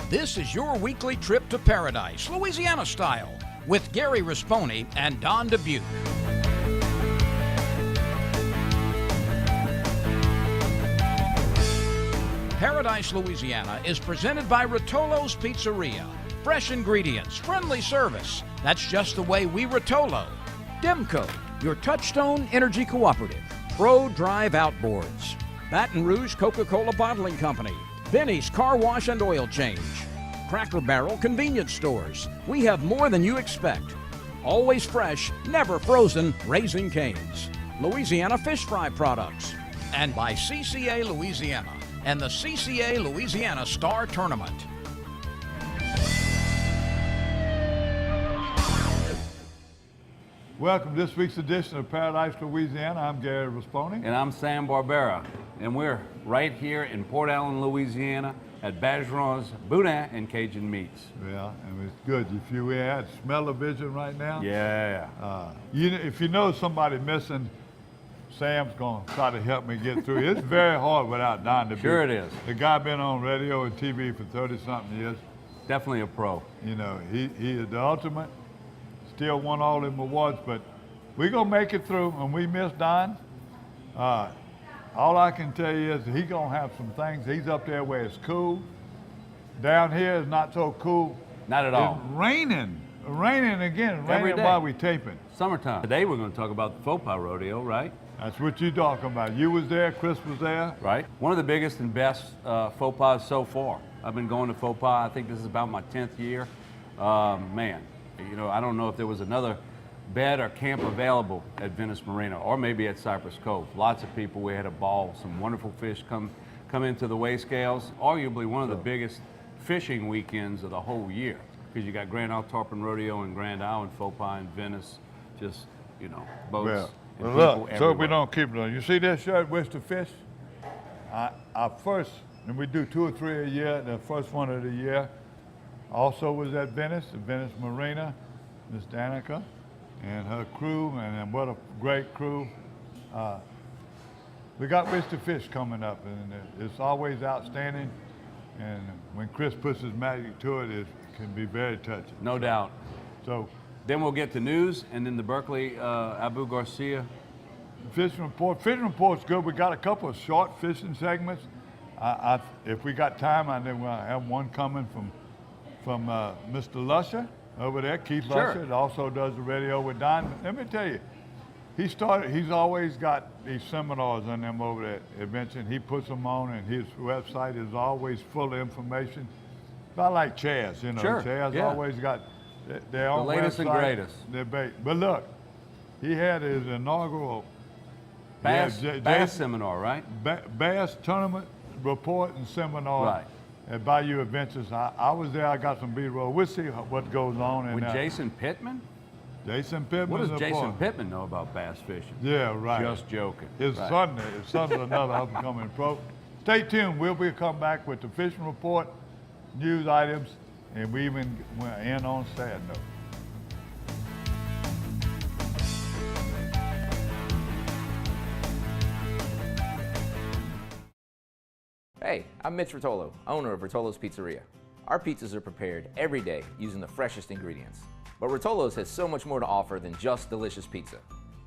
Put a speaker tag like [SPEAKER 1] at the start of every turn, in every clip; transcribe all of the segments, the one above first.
[SPEAKER 1] This is your weekly trip to paradise, Louisiana style, with Gary Risponi and Don Dubuque. Paradise, Louisiana is presented by Rotolo's Pizzeria. Fresh ingredients, friendly service. That's just the way we Rotolo. Demco, your Touchstone Energy Cooperative. Pro Drive Outboards. Baton Rouge Coca-Cola Bottling Company. Benny's Car Wash and Oil Change. Cracker Barrel Convenience Stores. We have more than you expect. Always fresh, never frozen, Raising Cane's. Louisiana Fish Fry Products. And by CCA Louisiana and the CCA Louisiana Star Tournament.
[SPEAKER 2] Welcome to this week's edition of Paradise, Louisiana. I'm Gary Risponi.
[SPEAKER 3] And I'm Sam Barbera. And we're right here in Port Allen, Louisiana at Bergeron's Boudin and Cajun Meats.
[SPEAKER 2] Yeah, and it's good. If you had smell-o-vision right now.
[SPEAKER 3] Yeah.
[SPEAKER 2] If you know somebody missing, Sam's going to try to help me get through. It's very hard without Don Dubuque.
[SPEAKER 3] Sure it is.
[SPEAKER 2] The guy been on radio and TV for 30-something years.
[SPEAKER 3] Definitely a pro.
[SPEAKER 2] You know, he is the ultimate. Still won all them awards, but we're going to make it through, and we miss Don. All I can tell you is he's going to have some things. He's up there where it's cool. Down here is not so cool.
[SPEAKER 3] Not at all.
[SPEAKER 2] It's raining again.
[SPEAKER 3] Every
[SPEAKER 2] Raining
[SPEAKER 3] day.
[SPEAKER 2] while we taping.
[SPEAKER 3] Summertime. Today we're going to talk about the Faux Pas Rodeo, right?
[SPEAKER 2] That's what you're talking about. You was there, Chris was there.
[SPEAKER 3] Right. One of the biggest and best faux pas so far. I've been going to faux pas, I think this is about my 10th year. Man, you know, I don't know if there was another bed or camp available at Venice Marina or maybe at Cypress Cove. Lots of people, we had a ball, some wonderful fish come into the weigh scales. Arguably one of the biggest fishing weekends of the whole year because you got Grand Isle Tarpon Rodeo and Grand Isle and faux pas in Venice, just, you know, boats.
[SPEAKER 2] Well, look, so we don't keep it on. You see this shirt, Wish to Fish? Our first, and we do 2 or 3 a year, the first one of the year also was at Venice, the Venice Marina, Miss Danica and her crew, and what a great crew. We got Wish to Fish coming up, and it's always outstanding, and when Chris puts his magic to it, it can be very touching.
[SPEAKER 3] No doubt.
[SPEAKER 2] So
[SPEAKER 3] then we'll get to news, and then the Berkeley Abu Garcia.
[SPEAKER 2] Fishing Report. Fishing Report's good. We got a couple of short fishing segments. If we got time, I think we'll have one coming from Mr. Lusher over there, Keith Lusher. It also does the radio with Don. Let me tell you, he's always got these seminars on them over there at Adventure. He puts them on, and his website is always full of information. About like Chaz, you know.
[SPEAKER 3] Sure.
[SPEAKER 2] Chaz always got their own
[SPEAKER 3] latest
[SPEAKER 2] website,
[SPEAKER 3] and greatest.
[SPEAKER 2] But look, he had his inaugural
[SPEAKER 3] Bass seminar, right?
[SPEAKER 2] Bass Tournament Report and Seminar.
[SPEAKER 3] Right.
[SPEAKER 2] At Bayou Adventures. I was there. I got some B-roll. We'll see what goes on.
[SPEAKER 3] With Jason Pittman?
[SPEAKER 2] Jason Pittman.
[SPEAKER 3] What does Jason Pittman know about bass fishing?
[SPEAKER 2] Yeah, right.
[SPEAKER 3] Just joking.
[SPEAKER 2] His son's another up-and-coming pro. Stay tuned. We'll come back with the fishing report, news items, and we even went in on sad note.
[SPEAKER 4] Hey, I'm Mitch Rotolo, owner of Rotolo's Pizzeria. Our pizzas are prepared every day using the freshest ingredients. But Rotolo's has so much more to offer than just delicious pizza.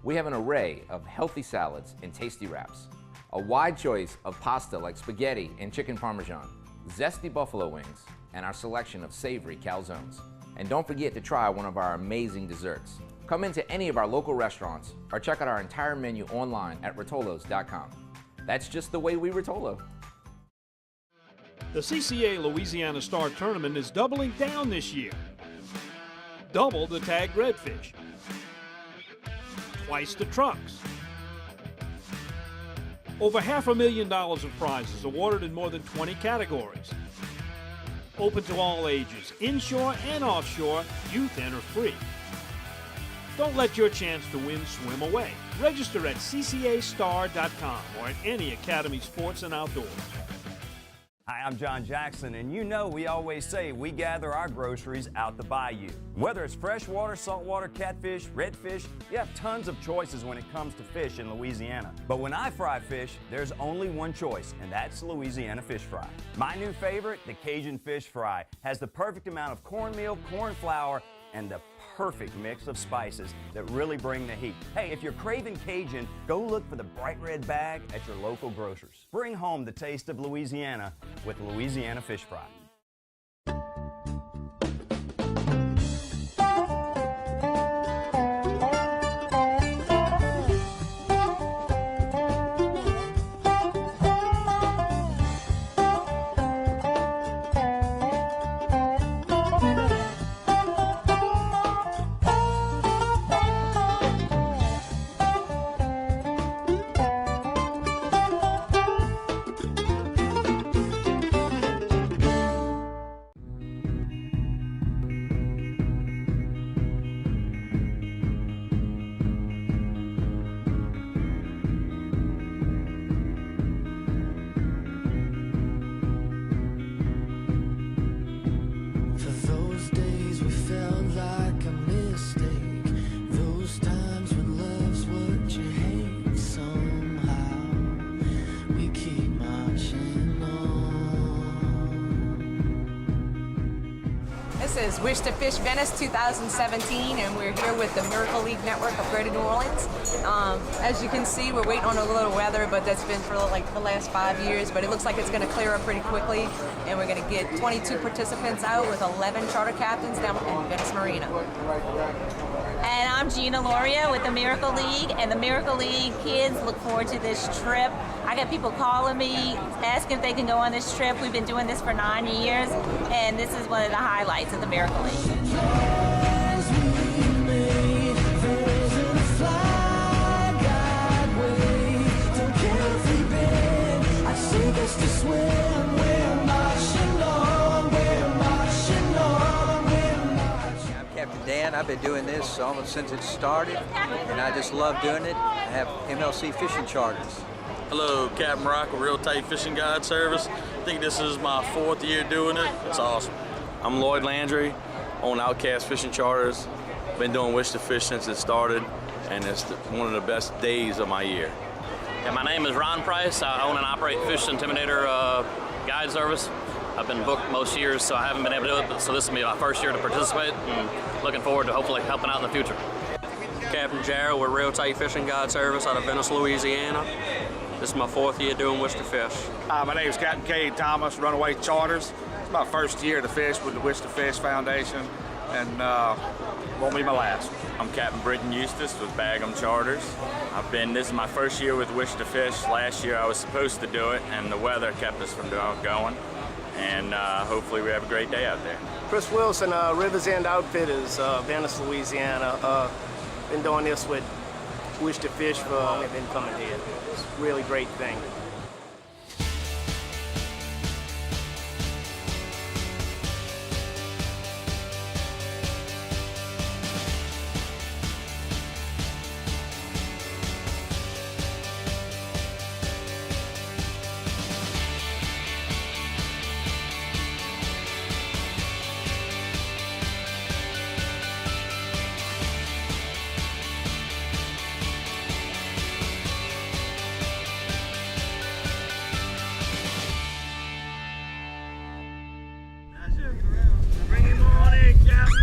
[SPEAKER 4] We have an array of healthy salads and tasty wraps, a wide choice of pasta like spaghetti and chicken parmesan, zesty buffalo wings, and our selection of savory calzones. And don't forget to try one of our amazing desserts. Come into any of our local restaurants or check out our entire menu online at rotolos.com. That's just the way we Rotolo.
[SPEAKER 5] The CCA Louisiana Star Tournament is doubling down this year. Double the tagged redfish. Twice the trucks. Over $500,000 of prizes awarded in more than 20 categories. Open to all ages, inshore and offshore, youth enter free. Don't let your chance to win swim away. Register at ccastar.com or at any Academy Sports and Outdoors.
[SPEAKER 6] Hi, I'm John Jackson, and you know we always say we gather our groceries out the bayou. Whether it's freshwater, saltwater, catfish, redfish, you have tons of choices when it comes to fish in Louisiana. But when I fry fish, there's only one choice, and that's Louisiana fish fry. My new favorite, the Cajun fish fry, has the perfect amount of cornmeal, corn flour, and the perfect mix of spices that really bring the heat. Hey, if you're craving Cajun, go look for the bright red bag at your local grocers. Bring home the taste of Louisiana with Louisiana Fish Fry.
[SPEAKER 7] This is Wish to Fish Venice 2017, and we're here with the Miracle League Network of Greater New Orleans. As you can see, we're waiting on a little weather, but that's been for like the last 5 years, but it looks like it's going to clear up pretty quickly, and we're going to get 22 participants out with 11 charter captains down in Venice Marina.
[SPEAKER 8] And I'm Gina Loria with the Miracle League, and the Miracle League kids look forward to this trip. I got people calling me, asking if they can go on this trip. We've been doing this for 9 years, and this is one of the highlights of the Miracle League.
[SPEAKER 9] Captain Dan. I've been doing this almost since it started, and I just love doing it. I have MLC fishing charters.
[SPEAKER 10] Hello, Captain Rock with Real Tight Fishing Guide Service. I think this is my 4th year doing it. It's awesome. I'm Lloyd Landry, own Outcast Fishing Charters. Been doing Wish to Fish since it started, and it's one of the best days of my year.
[SPEAKER 11] Yeah, my name is Ron Price. I own and operate Fish Intimidator Guide Service. I've been booked most years, so I haven't been able to do it, so this will be my first year to participate, and looking forward to hopefully helping out in the future.
[SPEAKER 12] Captain Jarrell with Real Tight Fishing Guide Service out of Venice, Louisiana. This is my 4th year doing Wish to Fish.
[SPEAKER 13] My name is Captain Cade Thomas, Runaway Charters. It's my first year to fish with the Wish to Fish Foundation, and won't be my last.
[SPEAKER 14] I'm Captain Britton Eustace with Bagum Charters. This is my first year with Wish to Fish. Last year I was supposed to do it, and the weather kept us from going. And hopefully we have a great day out there.
[SPEAKER 15] Chris Wilson, Rivers End Outfitters, Venice, Louisiana. Been doing this with Wish to Fish for I've been coming here. It's a really great thing.
[SPEAKER 13] Bring him on in, Captain.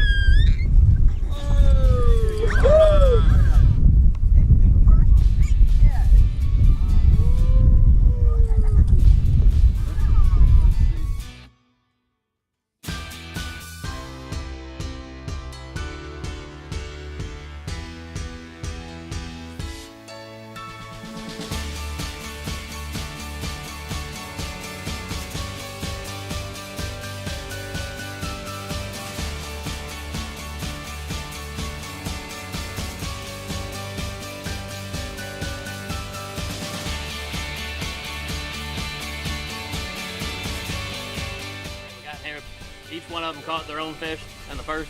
[SPEAKER 11] Each one of them caught their own fish in the first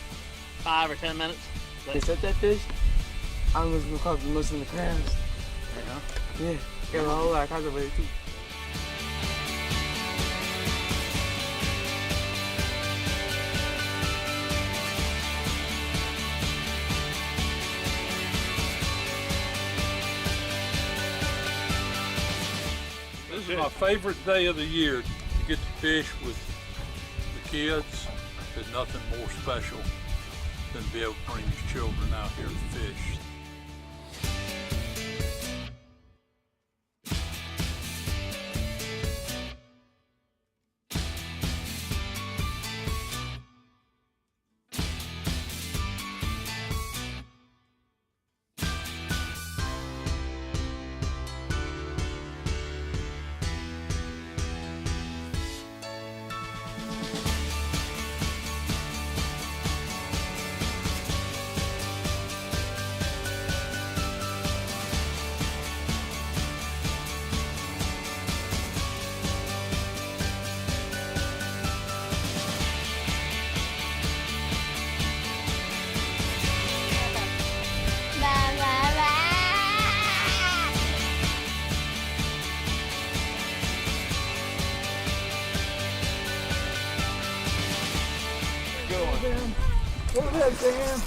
[SPEAKER 11] 5 or 10 minutes.
[SPEAKER 16] They set that fish, I was gonna caught most of the crabs. Yeah, got a whole lot of caught already too.
[SPEAKER 17] my favorite day of the year to get to fish with the kids. There's nothing more special than to be able to bring your children out here to fish.
[SPEAKER 16] Go ahead, Sam.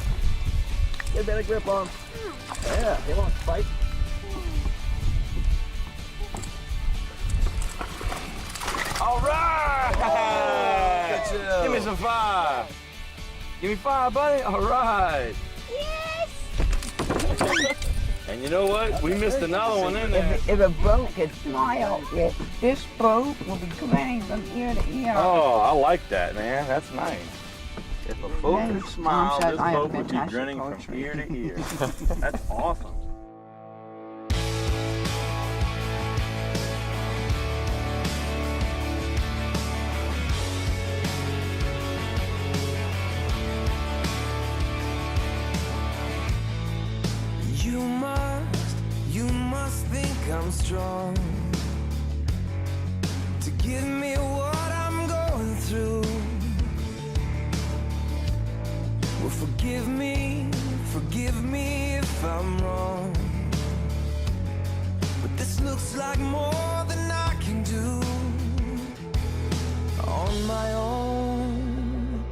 [SPEAKER 16] Get a better grip on him. Yeah, come on, fight.
[SPEAKER 3] All right!
[SPEAKER 16] Good job.
[SPEAKER 3] Give me some 5. Give me 5, buddy. All right.
[SPEAKER 8] Yes!
[SPEAKER 3] And you know what? We missed another one in there.
[SPEAKER 18] If a boat could fly out there, this boat will be going from ear to ear.
[SPEAKER 3] Oh, I like that, man. That's nice. If a boat
[SPEAKER 18] Yes,
[SPEAKER 3] could smile,
[SPEAKER 18] Mom says
[SPEAKER 3] this
[SPEAKER 18] I have
[SPEAKER 3] boat would be
[SPEAKER 18] fantastic
[SPEAKER 3] grinning from
[SPEAKER 18] poetry.
[SPEAKER 3] ear to ear. That's awesome.
[SPEAKER 19] You must think I'm strong to give me what I'm going through. Well, forgive me if I'm wrong, but this looks like more than I can do on my own.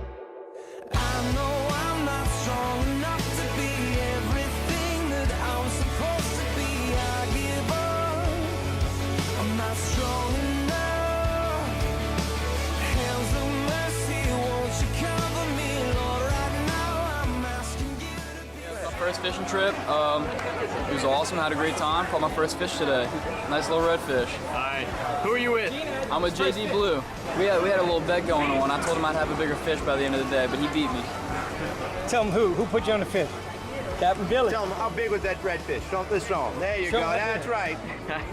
[SPEAKER 19] I know I'm not strong enough to be everything that I'm supposed to be. I give up, I'm not strong enough. Hands of mercy, won't you cover me, Lord? Right now I'm asking you to be.
[SPEAKER 20] My first fishing trip, it was awesome. I had a great time. Caught my first fish today. Nice little redfish.
[SPEAKER 6] Hi. Who are you with?
[SPEAKER 20] I'm with JD Blue. We had a little bet going on. I told him I'd have a bigger fish by the end of the day, but he beat me.
[SPEAKER 21] Tell him who put you on the fish? Captain Billy.
[SPEAKER 6] Tell him how big was that redfish? Show him. There you go. That's right.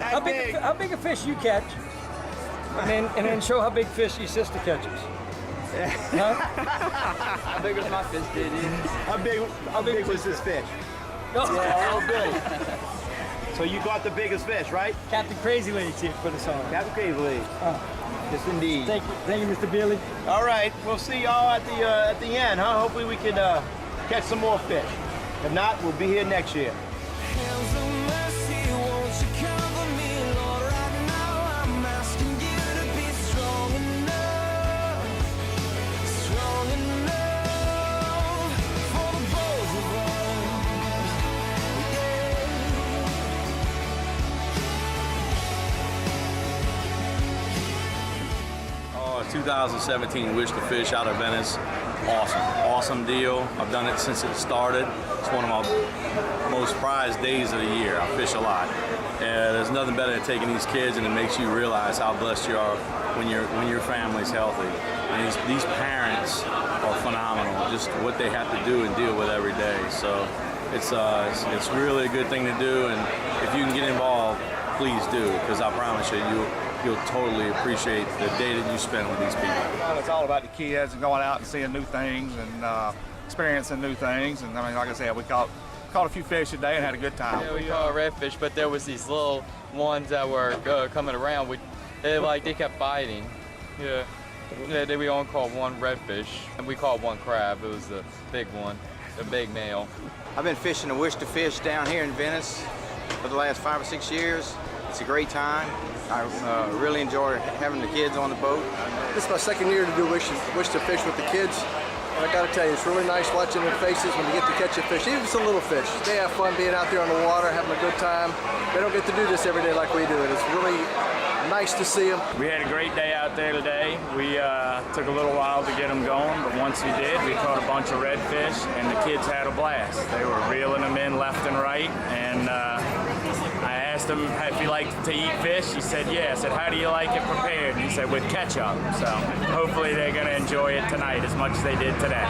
[SPEAKER 21] How big a fish you catch? And then show how big fish your sister catches. Huh?
[SPEAKER 20] How big was my fish, JD?
[SPEAKER 6] How big was this fish?
[SPEAKER 21] Oh,
[SPEAKER 6] big. So you got the biggest fish, right?
[SPEAKER 21] Captain Crazy Legs here put us on.
[SPEAKER 6] Captain Crazy Legs. Yes, indeed.
[SPEAKER 21] Thank you, Mr. Billy.
[SPEAKER 6] All right, we'll see y'all at the end, huh? Hopefully we can catch some more fish. If not, we'll be here next year.
[SPEAKER 19] Hands of mercy, won't you cover me, Lord? Right now I'm asking you to be strong enough for the both of us.
[SPEAKER 10] Oh, 2017 Wish to Fish out of Venice. Awesome deal. I've done it since it started. It's one of my most prized days of the year. I fish a lot. And there's nothing better than taking these kids, and it makes you realize how blessed you are when your family's healthy. And these parents are phenomenal, just what they have to do and deal with every day. So it's really a good thing to do, and if you can get involved, please do, because I promise you'll totally appreciate the day that you spend with these people.
[SPEAKER 13] Well, it's all about the kids and going out and seeing new things and experiencing new things. And I mean, like I said, we caught a few fish today and had a good time.
[SPEAKER 20] Yeah, we caught redfish, but there was these little ones that were coming around. They kept biting. Yeah. We only caught one redfish, and we caught one crab. It was the big one, the big male.
[SPEAKER 9] I've been fishing the Wish to Fish down here in Venice for the last 5 or 6 years. It's a great time. I really enjoy having the kids on the boat.
[SPEAKER 22] This is my second year to do Wish to Fish with the kids. And I gotta tell you, it's really nice watching their faces when they get to catch a fish, even some little fish. They have fun being out there on the water, having a good time. They don't get to do this every day like we do. And it's really nice to see them.
[SPEAKER 14] We had a great day out there today. We took a little while to get them going, but once we did, we caught a bunch of redfish, and the kids had a blast. They were reeling them in left and right, and I asked him if he liked to eat fish. He said, yeah. I said, how do you like it prepared? He said, with ketchup. So hopefully they're going to enjoy it tonight as much as they did today.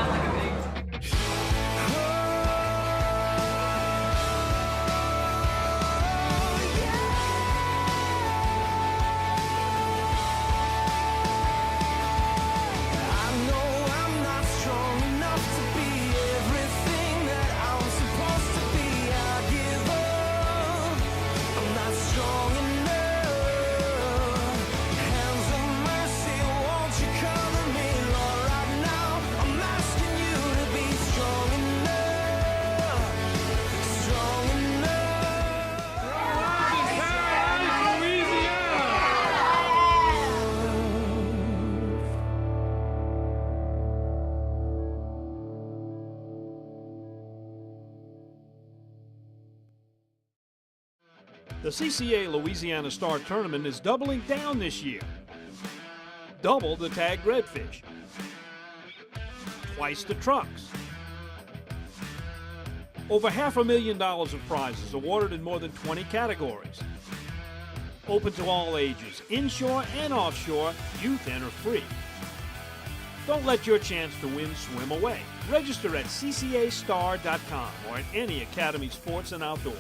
[SPEAKER 5] The CCA Louisiana Star Tournament is doubling down this year. Double the tagged redfish. Twice the trucks. Over $500,000 of prizes awarded in more than 20 categories. Open to all ages, inshore and offshore, youth enter free. Don't let your chance to win swim away. Register at ccastar.com or at any Academy Sports and Outdoors.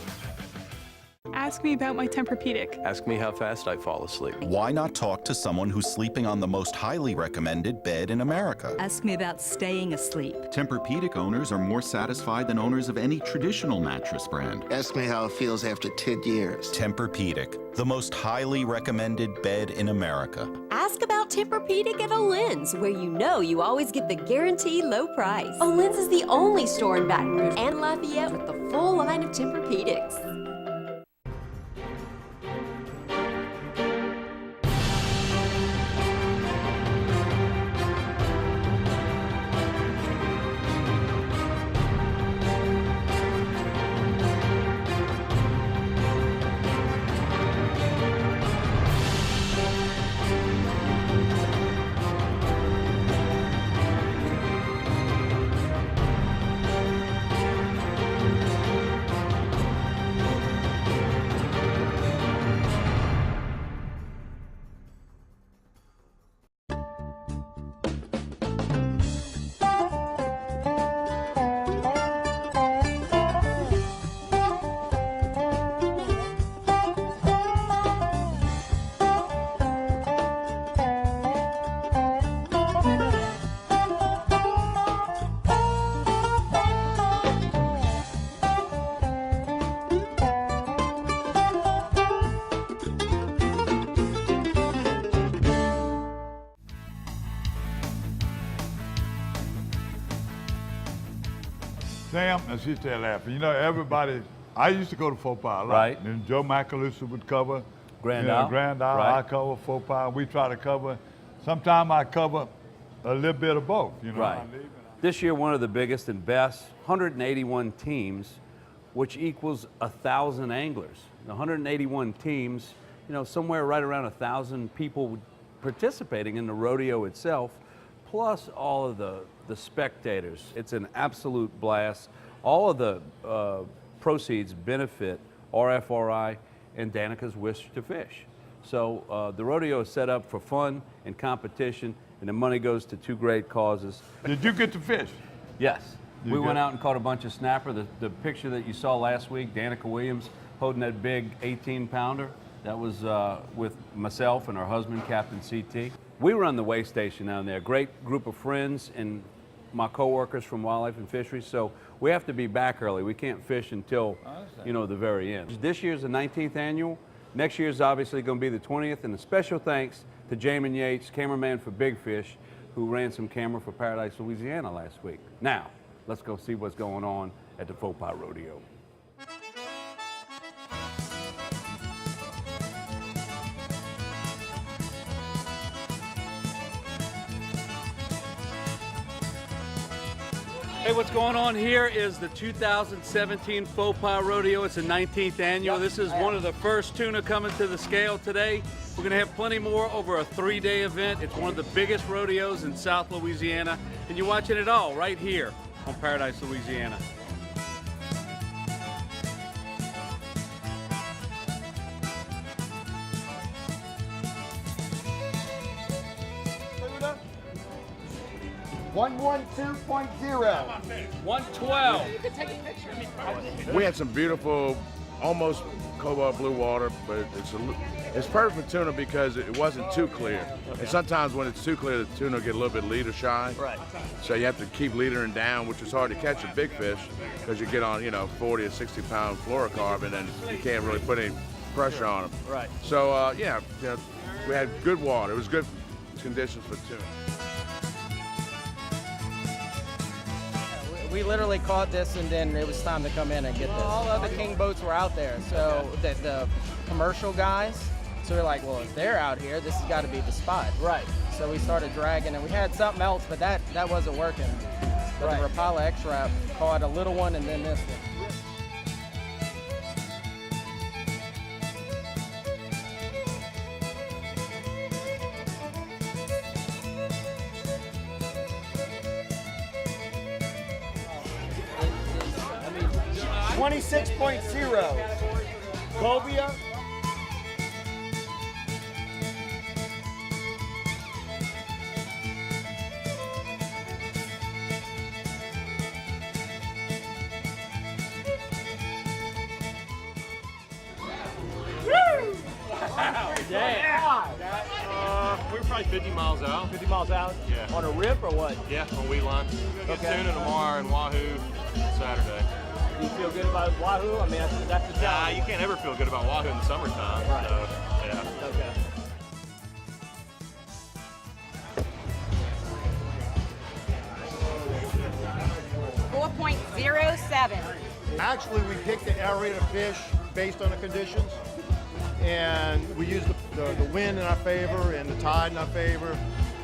[SPEAKER 1] Ask me about my Tempur-Pedic.
[SPEAKER 2] Ask me how fast I fall asleep.
[SPEAKER 23] Why not talk to someone who's sleeping on the most highly recommended bed in America?
[SPEAKER 24] Ask me about staying asleep.
[SPEAKER 23] Tempur-Pedic owners are more satisfied than owners of any traditional mattress brand.
[SPEAKER 25] Ask me how it feels after 10 years.
[SPEAKER 23] Tempur-Pedic, the most highly recommended bed in America.
[SPEAKER 26] Ask about Tempur-Pedic at Olin's, where you know you always get the guaranteed low price. Olin's is the only store in Baton Rouge and Lafayette with the full line of Tempur-Pedics.
[SPEAKER 27] Sam, and she started laughing. You know, everybody, I used to go to Faux Pas a lot.
[SPEAKER 3] Right.
[SPEAKER 27] And Joe Macaluso would cover.
[SPEAKER 3] Grand
[SPEAKER 27] you know,
[SPEAKER 3] Isle.
[SPEAKER 27] Grand Isle,
[SPEAKER 3] Right.
[SPEAKER 27] I cover Faux Pas. We try to cover. Sometimes I cover a little bit of both, you know.
[SPEAKER 3] Right. This year, one of the biggest and best, 181 teams, which equals 1,000 anglers. 181 teams, you know, somewhere right around 1,000 people participating in the rodeo itself, plus all of the spectators. It's an absolute blast. All of the proceeds benefit RFRI and Danica's Wish to Fish. So the rodeo is set up for fun and competition, and the money goes to two great causes.
[SPEAKER 27] Did you get to fish?
[SPEAKER 3] Yes.
[SPEAKER 27] You
[SPEAKER 3] We
[SPEAKER 27] got-
[SPEAKER 3] went out and caught a bunch of snapper. The picture that you saw last week, Danica Williams holding that big 18-pounder, that was with myself and our husband, Captain CT. We run the weigh station down there. Great group of friends and my coworkers from Wildlife and Fisheries, so we have to be back early. We can't fish until, you know, the very end. This year's the 19th annual. Next year's obviously going to be the 20th, and a special thanks to Jamin Yates, cameraman for Big Fish, who ran some camera for Paradise, Louisiana last week. Now, let's go see what's going on at the Faux Pas Rodeo. Hey, what's going on here is the 2017 Faux Pas Rodeo. It's the 19th annual. This is one of the first tuna coming to the scale today. We're going to have plenty more over a 3-day event. It's one of the biggest rodeos in South Louisiana, and you're watching it all right here on Paradise, Louisiana.
[SPEAKER 4] Buddha. 112.0.
[SPEAKER 3] 112.
[SPEAKER 4] You can take a picture.
[SPEAKER 7] We had some beautiful, almost cobalt blue water, but it's perfect for tuna because it wasn't too clear.
[SPEAKER 4] Okay.
[SPEAKER 7] And sometimes when it's too clear, the tuna will get a little bit leader shy.
[SPEAKER 4] Right.
[SPEAKER 7] So you have to keep leadering down, which is hard to catch a big fish because you get on, 40 or 60 pound fluorocarbon and you can't really put any pressure on them.
[SPEAKER 4] Right.
[SPEAKER 7] So we had good water. It was good conditions for tuna.
[SPEAKER 11] We literally caught this and then it was time to come in and get this. All the other king boats were out there, so the commercial guys, so we're like, well, if they're out here, this has got to be the spot. Right. So we started dragging and we had something else, but that wasn't working. But the Rapala X-Rap caught a little one and then this one.
[SPEAKER 4] 26.0. Cobia.
[SPEAKER 12] We were probably 50 miles out.
[SPEAKER 4] 50 miles out?
[SPEAKER 12] Yeah.
[SPEAKER 4] On a rip or what?
[SPEAKER 12] Yeah, on weed line. Get tuna tomorrow in Wahoo Saturday.
[SPEAKER 4] Do you feel good about Wahoo? I mean, that's the job.
[SPEAKER 12] Nah, you can't ever feel good about Wahoo in the summertime.
[SPEAKER 4] Right.
[SPEAKER 12] So, yeah.
[SPEAKER 4] Okay.
[SPEAKER 15] .07.
[SPEAKER 4] Actually, we picked the area to fish based on the conditions, and we used the wind in our favor and the tide in our favor,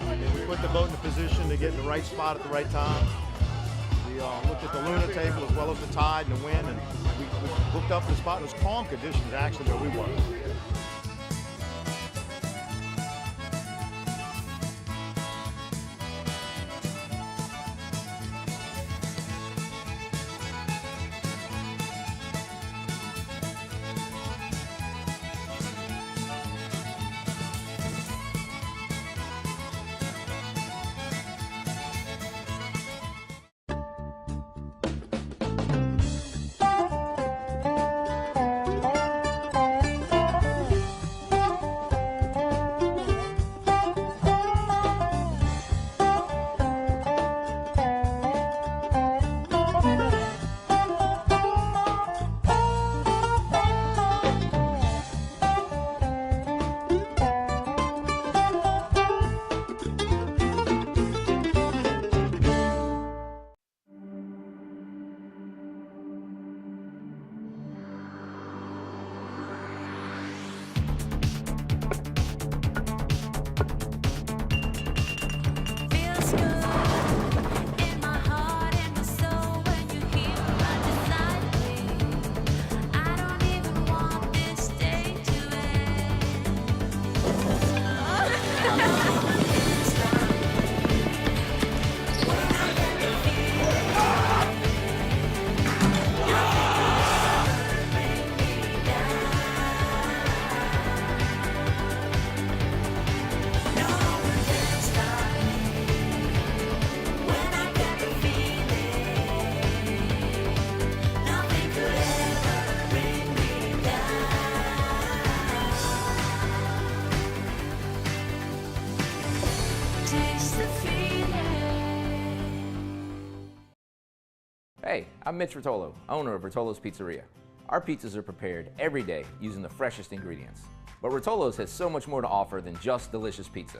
[SPEAKER 4] and we put the boat in a position to get in the right spot at the right time. We looked at the lunar table as well as the tide and the wind, and we booked up the spot. It was calm conditions actually where we were.
[SPEAKER 16] Hey, I'm Mitch Rotolo, owner of Rotolo's Pizzeria. Our pizzas are prepared every day using the freshest ingredients. But Rotolo's has so much more to offer than just delicious pizza.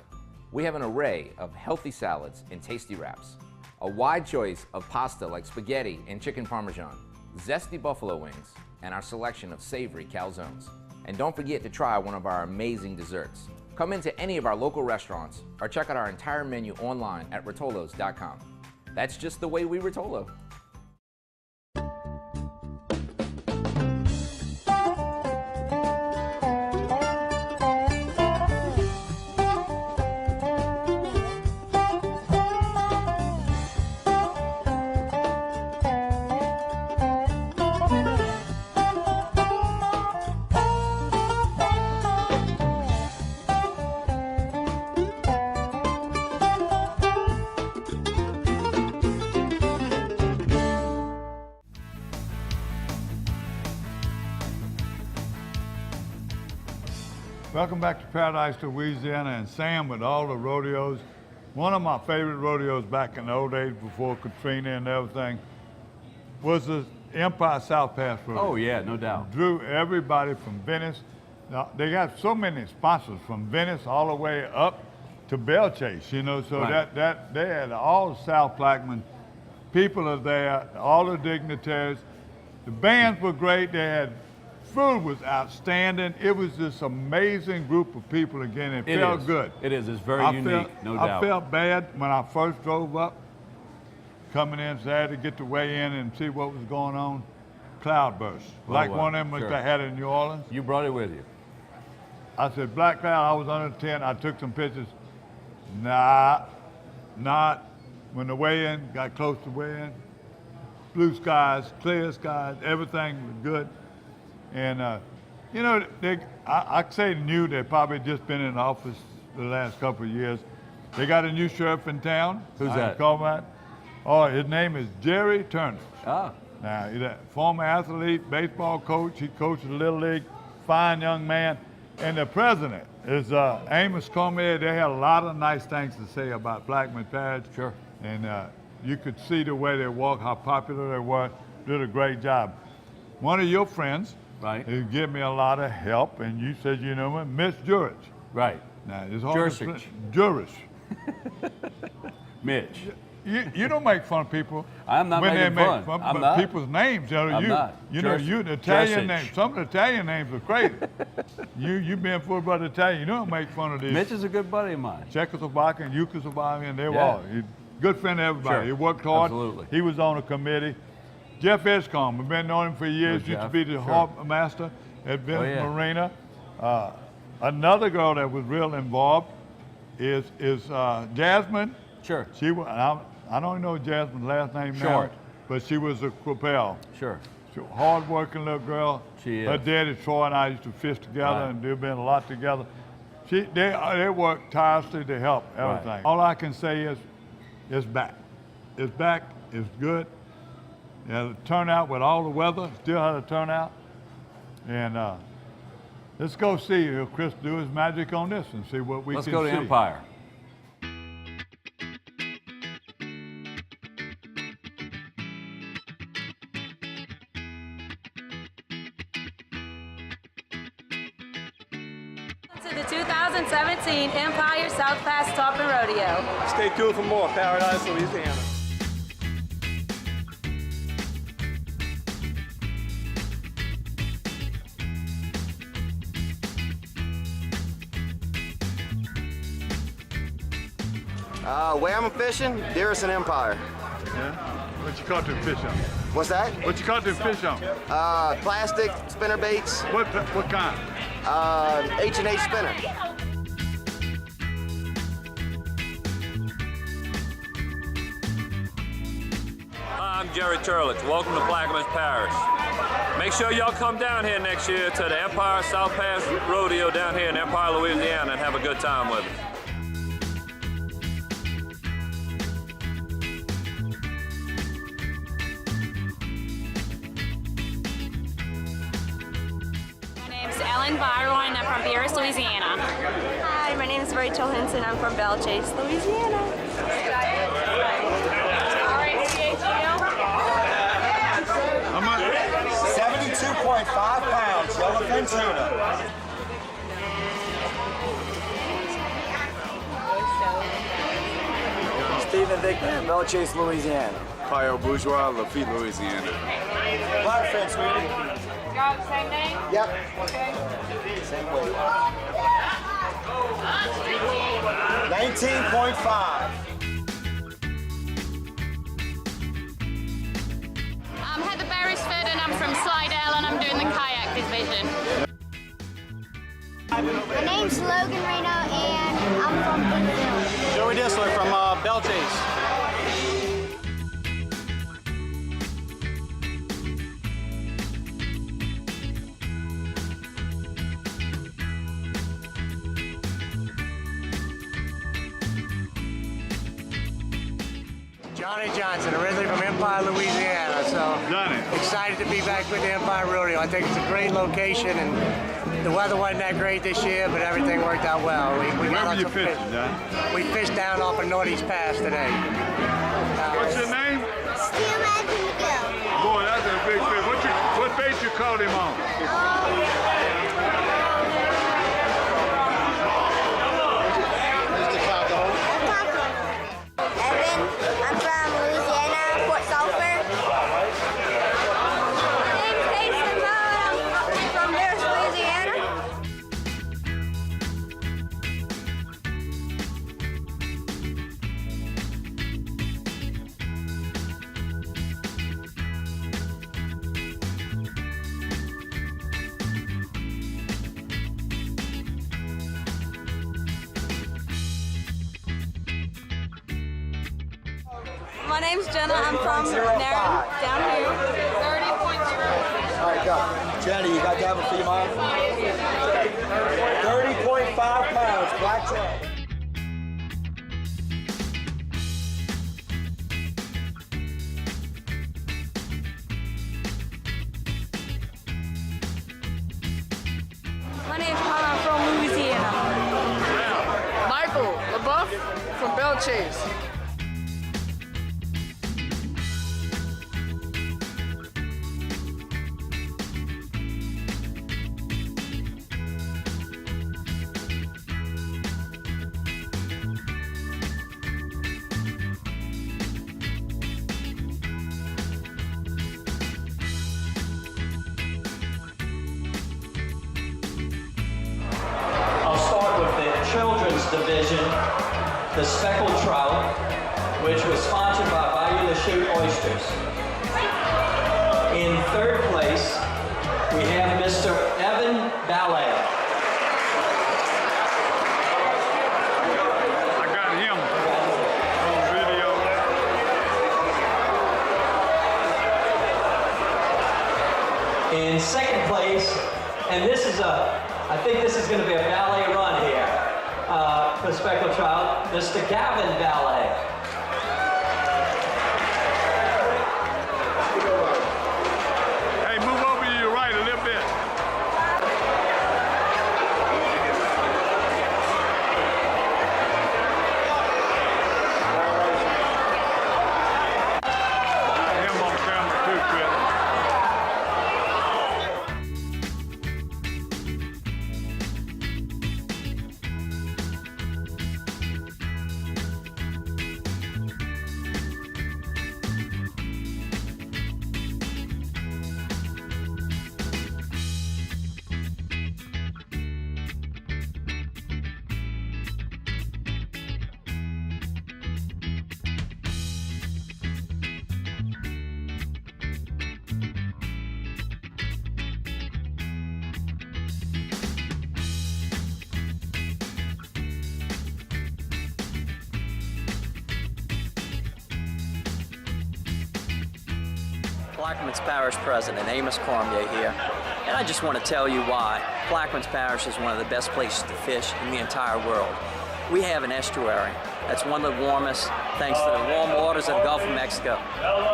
[SPEAKER 16] We have an array of healthy salads and tasty wraps, a wide choice of pasta like spaghetti and chicken parmesan, zesty buffalo wings, and our selection of savory calzones. And don't forget to try one of our amazing desserts. Come into any of our local restaurants or check out our entire menu online at rotolos.com. That's just the way we Rotolo.
[SPEAKER 27] Welcome back to Paradise, Louisiana, and Sam with all the rodeos. One of my favorite rodeos back in the old days before Katrina and everything was the Empire South Pass Rodeo.
[SPEAKER 3] Oh yeah, no doubt.
[SPEAKER 27] Drew everybody from Venice. Now, they got so many sponsors from Venice all the way up to Belle Chase, you know, so
[SPEAKER 3] Right.
[SPEAKER 27] that they had all the South Plaquemine people are there, all the dignitaries. The bands were great. They had food was outstanding. It was this amazing group of people again. It felt
[SPEAKER 3] is.
[SPEAKER 27] good.
[SPEAKER 3] It is. It's very unique, no doubt.
[SPEAKER 27] I felt bad when I first drove up, coming in Saturday to get to weigh in and see what was going on. Cloudburst, like one of them
[SPEAKER 3] sure.
[SPEAKER 27] they had in New Orleans.
[SPEAKER 3] You brought it with you.
[SPEAKER 27] I said, Black Cloud, I was under the tent. I took some pictures. Nah, not. When the weigh-in, got close to weigh-in, blue skies, clear skies, everything was good. And, you know, I say new, they've probably just been in office the last couple of years. They got a new sheriff in town.
[SPEAKER 3] Who's that?
[SPEAKER 27] Call that. Oh, his name is Jerry Turner.
[SPEAKER 3] Ah.
[SPEAKER 27] Now, he's a former athlete, baseball coach. He coached the Little League, fine young man. And the president is Amos Cormier. They had a lot of nice things to say about Plaquemine Parish.
[SPEAKER 3] Sure.
[SPEAKER 27] And you could see the way they walk, how popular they were. Did a great job. One of your friends,
[SPEAKER 3] right,
[SPEAKER 27] who gave me a lot of help, and you said you know him, Miss Jurich.
[SPEAKER 3] Right.
[SPEAKER 27] Now it's hard to
[SPEAKER 3] Jurich.
[SPEAKER 27] Jurich.
[SPEAKER 3] Mitch.
[SPEAKER 27] You don't make fun of people.
[SPEAKER 3] I'm not
[SPEAKER 27] when
[SPEAKER 3] making
[SPEAKER 27] they
[SPEAKER 3] fun.
[SPEAKER 27] make fun
[SPEAKER 3] I'm
[SPEAKER 27] but
[SPEAKER 3] not.
[SPEAKER 27] people's names. You know,
[SPEAKER 3] I'm not.
[SPEAKER 27] You know,
[SPEAKER 3] Jurich.
[SPEAKER 27] the Italian
[SPEAKER 3] Jurich.
[SPEAKER 27] names. Some of the Italian names are crazy. you being full about Italian, you don't make fun of these.
[SPEAKER 3] Mitch is a good buddy of mine.
[SPEAKER 27] Czechoslovakian and Yugoslavian, they were
[SPEAKER 3] Yeah.
[SPEAKER 27] all. He's a good friend of everybody.
[SPEAKER 3] Sure.
[SPEAKER 27] He worked hard.
[SPEAKER 3] Absolutely.
[SPEAKER 27] He was on a committee. Jeff Edgecombe, we've been knowing him for years.
[SPEAKER 3] Oh,
[SPEAKER 27] Used to
[SPEAKER 3] Jeff.
[SPEAKER 27] be the
[SPEAKER 3] Sure.
[SPEAKER 27] harbor master at Venice
[SPEAKER 3] yeah.
[SPEAKER 27] Marina. Another girl that was real involved is Jasmine.
[SPEAKER 3] Sure.
[SPEAKER 27] She was. I don't know Jasmine's last name
[SPEAKER 3] Short.
[SPEAKER 27] now, but she was a Quappel.
[SPEAKER 3] Sure.
[SPEAKER 27] She was a hard-working little girl.
[SPEAKER 3] She is.
[SPEAKER 27] Her daddy Troy and I used to fish together,
[SPEAKER 3] Right.
[SPEAKER 27] and they've been a lot together. They work tirelessly to help everything.
[SPEAKER 3] Right.
[SPEAKER 27] All I can say is, it's back. It's back. It's good. It had a turnout with all the weather. Still had a turnout. And let's go see if Chris do his magic on this and see what we
[SPEAKER 3] Let's
[SPEAKER 27] can
[SPEAKER 3] go to
[SPEAKER 27] see.
[SPEAKER 3] Empire.
[SPEAKER 6] To the 2017 Empire South Pass Tarpon Rodeo.
[SPEAKER 12] Stay tuned for more Paradise, Louisiana.
[SPEAKER 8] Where I'm fishing, Dearest and Empire.
[SPEAKER 27] Yeah? What you caught them fish on?
[SPEAKER 8] What's that?
[SPEAKER 27] What you caught them fish on?
[SPEAKER 8] Plastic spinner baits.
[SPEAKER 27] What kind?
[SPEAKER 8] H&H spinner.
[SPEAKER 15] Hi, I'm Jerry Turlich. Welcome to Plaquemine Parish. Make sure y'all come down here next year to the Empire South Pass Rodeo down here in Empire, Louisiana, and have a good time with us.
[SPEAKER 6] My name's Ellen Byron, and I'm from Beerus, Louisiana.
[SPEAKER 17] Hi, my name is Rachel Henson. I'm from Belle Chase, Louisiana.
[SPEAKER 27] How much?
[SPEAKER 8] 72.5 pounds, yellowfin tuna.
[SPEAKER 18] Stephen Dickman, Belle Chase, Louisiana.
[SPEAKER 19] Pio Bourgeois, Lafitte, Louisiana.
[SPEAKER 8] Blackfin, sweetie.
[SPEAKER 6] Y'all the same name?
[SPEAKER 8] Yep.
[SPEAKER 6] Okay.
[SPEAKER 8] Same weight. 19.5.
[SPEAKER 6] I'm Heather Beresford, and I'm from Slidell, and I'm doing the kayak division.
[SPEAKER 17] My name's Logan Reno, and I'm from Boonville.
[SPEAKER 18] Joey Dissler from Belle Chase.
[SPEAKER 21] Johnny Johnson, originally from Empire, Louisiana. So
[SPEAKER 27] Johnny.
[SPEAKER 21] excited to be back with the Empire Rodeo. I think it's a great location, and The weather wasn't that great this year, but everything worked out well.
[SPEAKER 27] Where were you fishing, John?
[SPEAKER 21] We fished down off of Northeast Pass today.
[SPEAKER 27] What's your name?
[SPEAKER 17] Steelman McGill.
[SPEAKER 27] Boy, that's a big fish. What bait you caught him on?
[SPEAKER 17] Evan, I'm from Louisiana, Fort Sulphur. My name's Jason Bell, I'm from Paris, Louisiana.
[SPEAKER 5] My name's Jenna. I'm from Narren, down here. 30.0.
[SPEAKER 18] All right, go. Jenny, you got that one for your mom? 30.5 pounds, black trout.
[SPEAKER 5] My name's Hannah. I'm from Louisiana.
[SPEAKER 9] Michael LaBeouf from Belle Chase.
[SPEAKER 10] I'll start with the children's division, the speckled trout, which was sponsored by Bayou La Chute Oysters. In third place, we have Mr. Evan Ballet.
[SPEAKER 27] I got him on video.
[SPEAKER 10] In second place, and this is I think this is going to be a ballet run here for speckled trout, Mr. Gavin Ballet.
[SPEAKER 27] Hey, move over to your right a little bit. Him on camera too, Chris.
[SPEAKER 10] Plaquemines Parish President Amos Cormier here, and I just want to tell you why Plaquemines Parish is one of the best places to fish in the entire world. We have an estuary that's one of the warmest thanks to the warm waters of the Gulf of Mexico.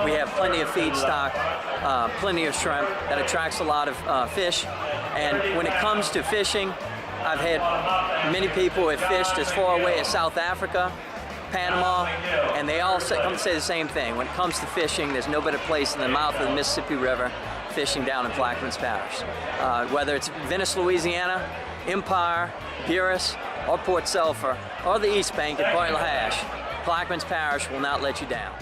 [SPEAKER 10] We have plenty of feedstock, plenty of shrimp that attracts a lot of fish, and when it comes to fishing, I've had many people who have fished as far away as South Africa, Panama, and they all come to say the same thing. When it comes to fishing, there's no better place than the mouth of the Mississippi River fishing down in Plaquemines Parish. Whether it's Venice, Louisiana, Empire, Buras, or Port Sulphur, or the East Bank at Point Lahash, Plaquemines Parish will not let you down.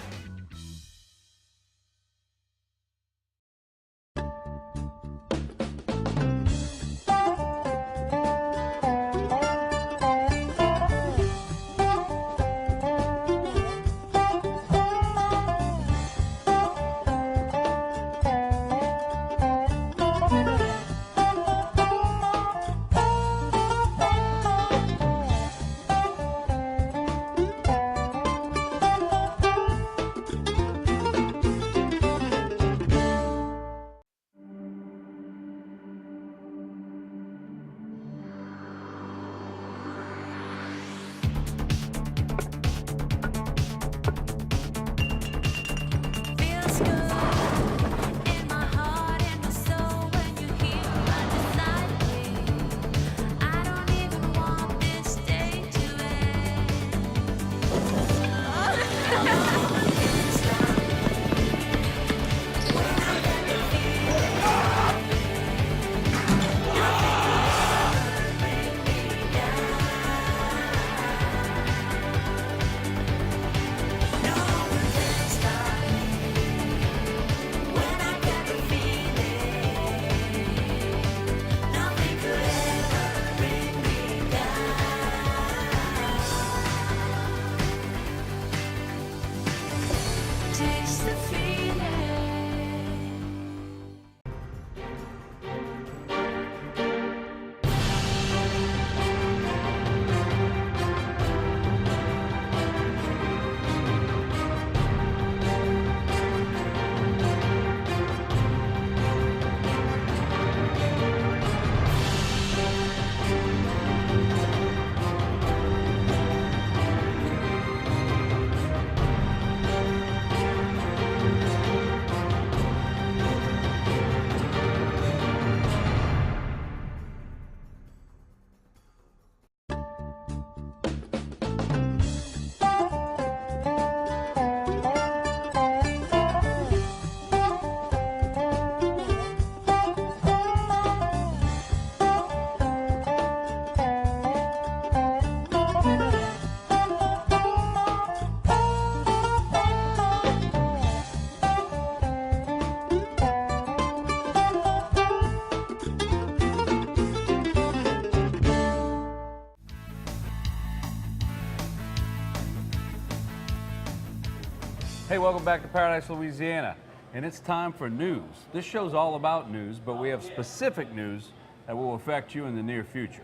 [SPEAKER 3] welcome back to Paradise, Louisiana. And it's time for news. This show's all about news, but we have specific news that will affect you in the near future.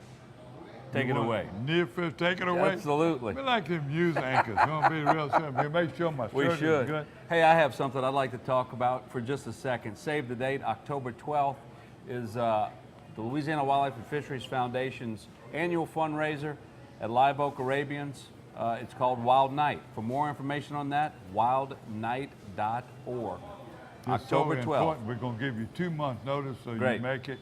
[SPEAKER 3] Take it away.
[SPEAKER 27] Near future, take it away?
[SPEAKER 3] Absolutely.
[SPEAKER 27] We like them news anchors. You want to be real simple. Make sure my
[SPEAKER 3] We
[SPEAKER 27] shirt
[SPEAKER 3] should.
[SPEAKER 27] is good.
[SPEAKER 3] Hey, I have something I'd like to talk about for just a second. Save the date, October 12th is the Louisiana Wildlife and Fisheries Foundation's annual fundraiser at Live Oak Arabians. It's called Wild Night. For more information on that, wildnight.org. October 12th.
[SPEAKER 27] Important. We're going to give you 2 months notice so
[SPEAKER 3] Great.
[SPEAKER 27] you make it.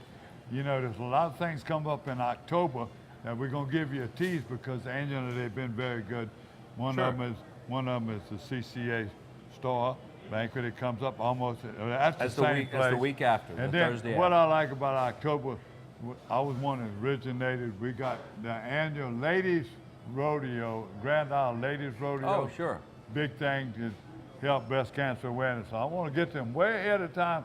[SPEAKER 27] You know, there's a lot of things come up in October that we're going to give you a tease because annually they've been very good. One of them is the CCA Star Banquet. It comes up almost that's the same place.
[SPEAKER 3] That's the week after.
[SPEAKER 27] And
[SPEAKER 3] the
[SPEAKER 27] then
[SPEAKER 3] Thursday
[SPEAKER 27] what
[SPEAKER 3] after.
[SPEAKER 27] I like about October, I was one that originated. We got the annual Ladies Rodeo, Grand Isle Ladies Rodeo.
[SPEAKER 3] Oh, sure.
[SPEAKER 27] Big thing to help breast cancer awareness. So I want to get them way ahead of time.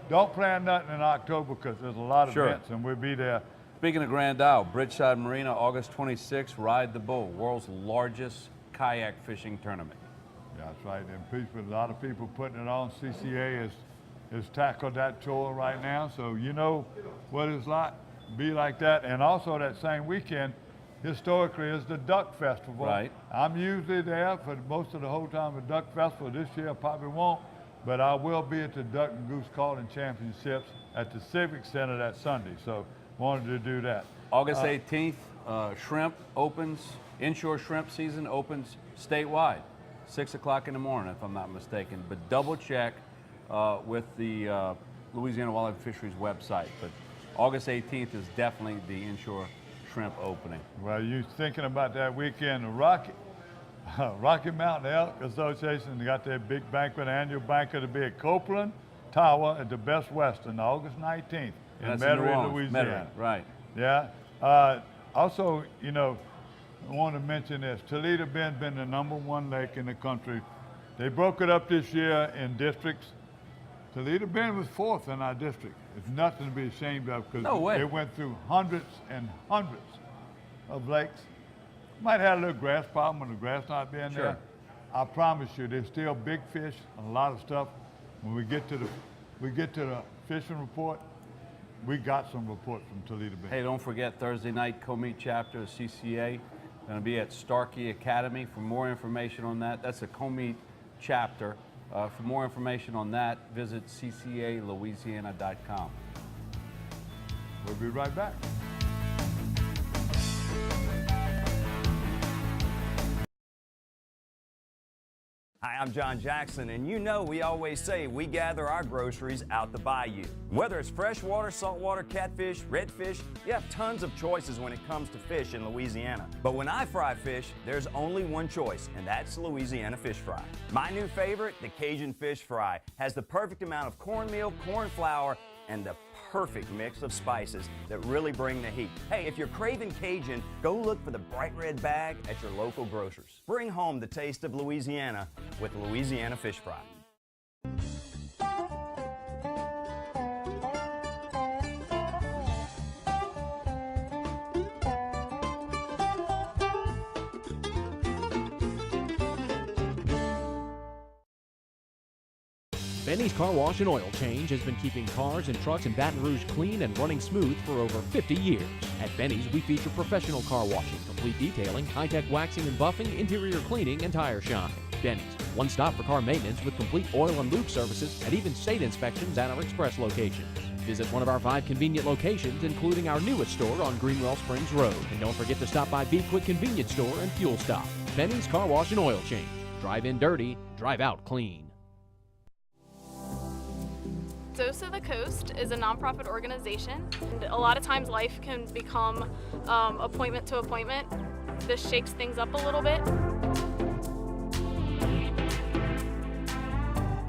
[SPEAKER 27] Don't plan nothing in October because there's a lot of events and we'll be there.
[SPEAKER 3] Speaking of Grand Isle, Bridgeside Marina, August 26th, Ride the Bull, world's largest kayak fishing tournament.
[SPEAKER 27] Yeah, that's right. And people, a lot of people putting it on. CCA has tackled that tour right now, so you know what it's like, be like that. And also that same weekend, historically, is the Duck Festival.
[SPEAKER 3] Right.
[SPEAKER 27] I'm usually there for most of the whole time of Duck Festival. This year I probably won't, but I will be at the Duck and Goose Calling Championships at the Civic Center that Sunday. So wanted to do that.
[SPEAKER 3] August 18th, shrimp opens, inshore shrimp season opens statewide, 6 o'clock in the morning, if I'm not mistaken. But double check with the Louisiana Wildlife and Fisheries website. But August 18th is definitely the inshore shrimp opening.
[SPEAKER 27] Well, you thinking about that weekend, the Rocky Mountain Elk Association, they got their big banquet, annual banquet to be at Copeland Tower at the Best Western, August 19th in Metairie, Louisiana.
[SPEAKER 3] Metairie, right.
[SPEAKER 27] Yeah. Also, you know, I want to mention this. Toledo Bend been the #1 lake in the country. They broke it up this year in districts. Toledo Bend was 4th in our district. It's nothing to be ashamed of because it went through hundreds and hundreds of lakes. Might have a little grass problem with the grass not being there. I promise you, there's still big fish and a lot of stuff. When we get to the fishing report, we got some reports from Toledo Bend.
[SPEAKER 3] Hey, don't forget Thursday night co-meet chapter of CCA. Going to be at Starkey Academy. For more information on that, that's a co-meet chapter. For more information on that, visit ccalouisiana.com.
[SPEAKER 27] We'll be right back.
[SPEAKER 1] Hi, I'm John Jackson, and you know we always say we gather our groceries out the bayou. Whether it's freshwater, saltwater, catfish, redfish, you have tons of choices when it comes to fish in Louisiana. But when I fry fish, there's only one choice, and that's Louisiana Fish Fry. My new favorite, the Cajun Fish Fry, has the perfect amount of cornmeal, corn flour, and the perfect mix of spices that really bring the heat. Hey, if you're craving Cajun, go look for the bright red bag at your local grocers. Bring home the taste of Louisiana with Louisiana Fish Fry.
[SPEAKER 2] Benny's Car Wash and Oil Change has been keeping cars and trucks in Baton Rouge clean and running smooth for over 50 years. At Benny's, we feature professional car washing, complete detailing, high-tech waxing and buffing, interior cleaning, and tire shine. Benny's, one stop for car maintenance with complete oil and lube services and even state inspections at our express locations. Visit one of our 5 convenient locations, including our newest store on Greenwell Springs Road. And don't forget to stop by Be Quick Convenience Store and Fuel Stop. Benny's Car Wash and Oil Change. Drive in dirty, drive out clean.
[SPEAKER 6] DOSA the Coast is a nonprofit organization, and a lot of times life can become appointment to appointment. This shakes things up a little bit.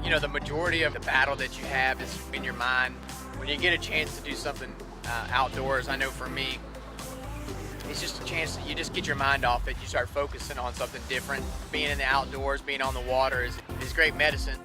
[SPEAKER 13] You know, the majority of the battle that you have is in your mind. When you get a chance to do something outdoors, I know for me, it's just a chance that you just get your mind off it. You start focusing on something different. Being in the outdoors, being on the water is great medicine.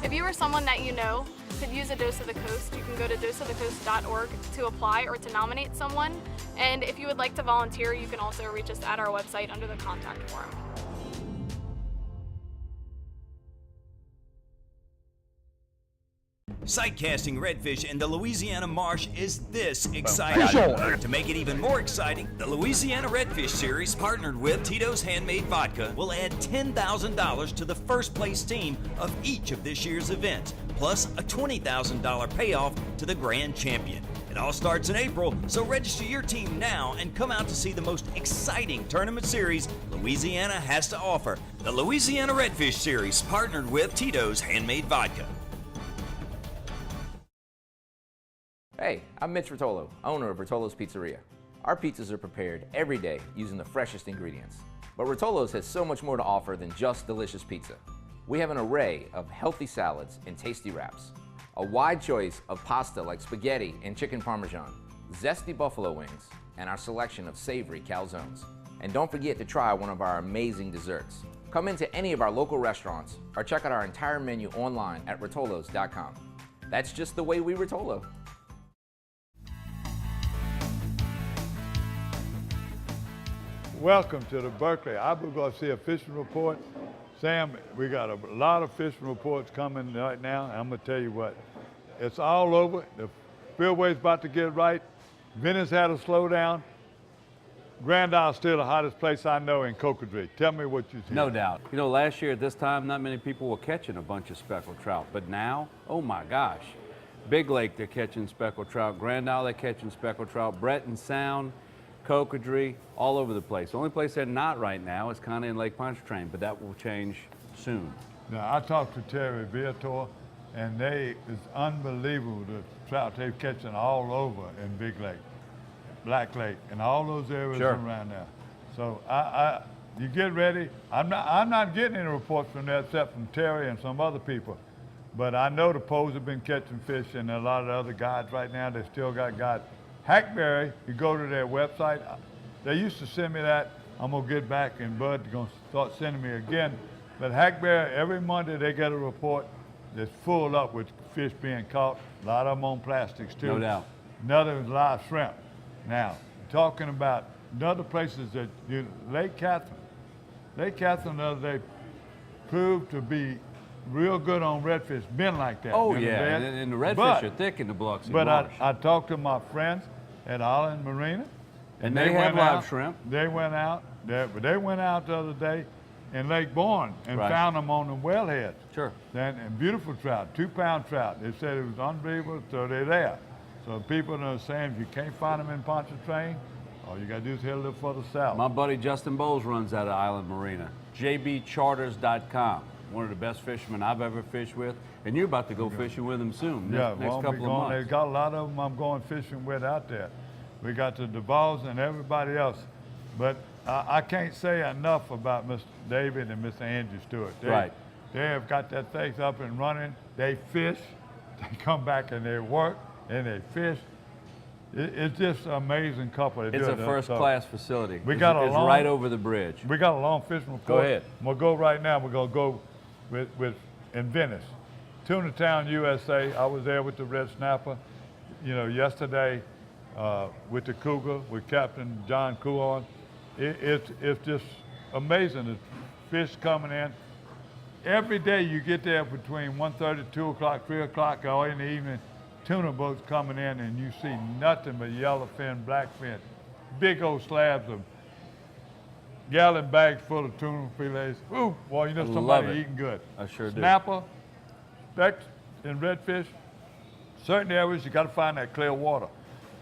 [SPEAKER 6] If you or someone that you know could use a Dose of the Coast, you can go to doseofthecoast.org to apply or to nominate someone. And if you would like to volunteer, you can also reach us at our website under the contact form.
[SPEAKER 1] Sight casting redfish in the Louisiana marsh is this exciting. To make it even more exciting, the Louisiana Redfish Series, partnered with Tito's Handmade Vodka, will add $10,000 to the first place team of each of this year's events, plus a $20,000 payoff to the grand champion. It all starts in April, so register your team now and come out to see the most exciting tournament series Louisiana has to offer. The Louisiana Redfish Series, partnered with Tito's Handmade Vodka.
[SPEAKER 16] Hey, I'm Mitch Rotolo, owner of Rotolo's Pizzeria. Our pizzas are prepared every day using the freshest ingredients. But Rotolo's has so much more to offer than just delicious pizza. We have an array of healthy salads and tasty wraps, a wide choice of pasta like spaghetti and chicken parmesan, zesty buffalo wings, and our selection of savory calzones. And don't forget to try one of our amazing desserts. Come into any of our local restaurants or check out our entire menu online at rotolos.com. That's just the way we Rotolo.
[SPEAKER 27] Welcome to the Berkeley Abu Garcia Fishing Report. Sam, we got a lot of fishing reports coming right now. I'm gonna tell you what, it's all over. The spillway's about to get right. Venice had a slowdown. Grand Isle's still the hottest place I know in Cocodrie. Tell me what you see.
[SPEAKER 3] No doubt. You know, last year at this time, not many people were catching a bunch of speckled trout, but now, oh my gosh. Big Lake, they're catching speckled trout. Grand Isle, they're catching speckled trout. Breton Sound, Cocodrie, all over the place. The only place they're not right now is kind of in Lake Pontchartrain, but that will change soon.
[SPEAKER 27] Now, I talked to Terry Viator, and it's unbelievable the trout they're catching all over in Big Lake, Black Lake, and all those areas around there. So you get ready. I'm not getting any reports from there except from Terry and some other people, but I know the Poes have been catching fish, and a lot of the other guides right now, they still got guys. Hackberry, you go to their website. They used to send me that. I'm gonna get back, and Bud's gonna start sending me again. But Hackberry, every Monday they get a report that's full up with fish being caught. A lot of them on plastics too.
[SPEAKER 3] No doubt.
[SPEAKER 27] Another is live shrimp. Now, talking about other places that Lake Catherine. Lake Catherine the other day proved to be real good on redfish, been like that.
[SPEAKER 3] Oh yeah, and the redfish are thick in the Biloxi Marsh.
[SPEAKER 27] But I talked to my friends at Island Marina,
[SPEAKER 3] and they have live shrimp.
[SPEAKER 27] They went out, they went out the other day in Lake Bourne and found them on the wellheads.
[SPEAKER 3] Sure.
[SPEAKER 27] And beautiful trout, 2-pound trout. They said it was unbelievable, so they're there. So people are saying if you can't find them in Pontchartrain, all you gotta do is head a little further south.
[SPEAKER 3] My buddy Justin Bowles runs out of Island Marina. jbcharters.com. One of the best fishermen I've ever fished with, and you're about to go fishing with him soon.
[SPEAKER 27] Yeah,
[SPEAKER 3] next couple of months.
[SPEAKER 27] They've got a lot of them I'm going fishing with out there. We got the Duvals and everybody else, but I can't say enough about Mr. David and Mr. Andrew Stewart. They have got that thing up and running. They fish, they come back and they work and they fish. It's just an amazing couple.
[SPEAKER 3] It's a first-class facility.
[SPEAKER 27] It's
[SPEAKER 3] right over the bridge.
[SPEAKER 27] We got a long fishing report.
[SPEAKER 3] Go ahead.
[SPEAKER 27] We'll go right now. We're gonna go in Venice, Tuna Town, USA. I was there with the red snapper, yesterday with the cougar with Captain John Couon. It's just amazing. The fish coming in every day. You get there between 1:30, 2 o'clock, 3 o'clock, or in the evening. Tuna boats coming in, and you see nothing but yellowfin, blackfin, big old slabs of gallon bags full of tuna fillets. Ooh, well, somebody eating good.
[SPEAKER 3] I sure do.
[SPEAKER 27] Snapper, specks, and redfish. Certain areas, you got to find that clear water.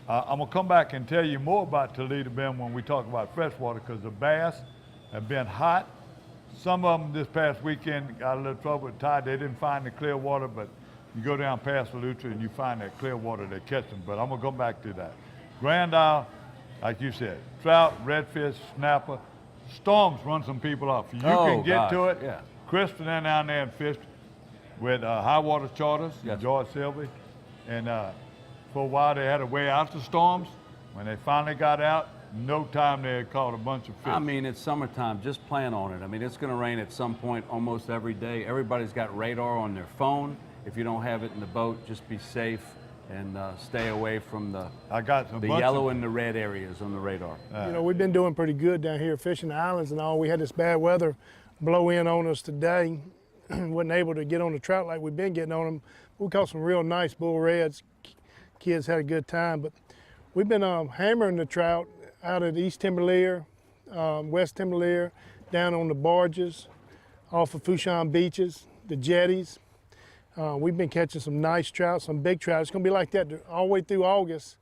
[SPEAKER 27] I'm going to come back and tell you more about Toledo Bend when we talk about freshwater, because the bass have been hot. Some of them this past weekend got a little trouble with tide. They didn't find the clear water, but you go down past Volusia and you find that clear water, they catch them. But I'm going to go back to that. Grand Isle, like you said, trout, redfish, snapper. Storms run some off. If you can get to it, Chris went down there and fished with High Water Charters, George Sylvie. And for a while they had a way out the storms. When they finally got out, no time they had caught a bunch of fish.
[SPEAKER 3] I mean, it's summertime. Just plan on it. I mean, it's going to rain at some point almost every day. Everybody's got radar on their phone. If you don't have it in the boat, just be safe and stay away from the
[SPEAKER 27] bunch
[SPEAKER 3] yellow
[SPEAKER 27] of-
[SPEAKER 3] and the red areas on the radar.
[SPEAKER 14] You know, we've been doing pretty good down here fishing the islands and all. We had this bad weather blow in on us today. Wasn't able to get on the trout like we've been getting on them. We caught some real nice bull reds. Kids had a good time, but we've been hammering the trout out at East Timberleer, West Timberleer, down on the barges, off of Fushan beaches, the jetties. We've been catching some nice trout, some big trout. It's gonna be like that all the way through August.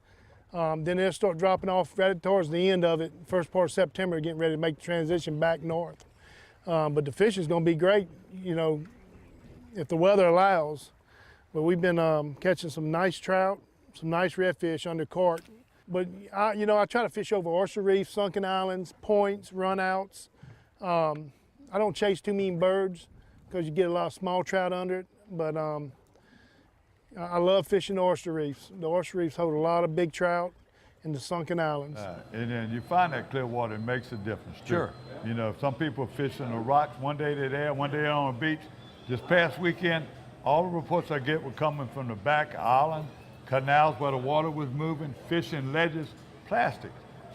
[SPEAKER 14] Then they'll start dropping off right towards the end of it, first part of September, getting ready to make the transition back north. But the fishing's gonna be great, you know, if the weather allows. But we've been catching some nice trout, some nice redfish under carp. But I try to fish over oyster reefs, sunken islands, points, runouts. I don't chase too many birds because you get a lot of small trout under it. But I love fishing oyster reefs. The oyster reefs hold a lot of big trout in the sunken islands.
[SPEAKER 27] And then you find that clear water, it makes a difference too.
[SPEAKER 3] Sure.
[SPEAKER 27] You know, some people fish in the rocks. One day they're there, one day they're on the beach. This past weekend, all the reports I get were coming from the back island, canals where the water was moving, fishing ledges, plastics.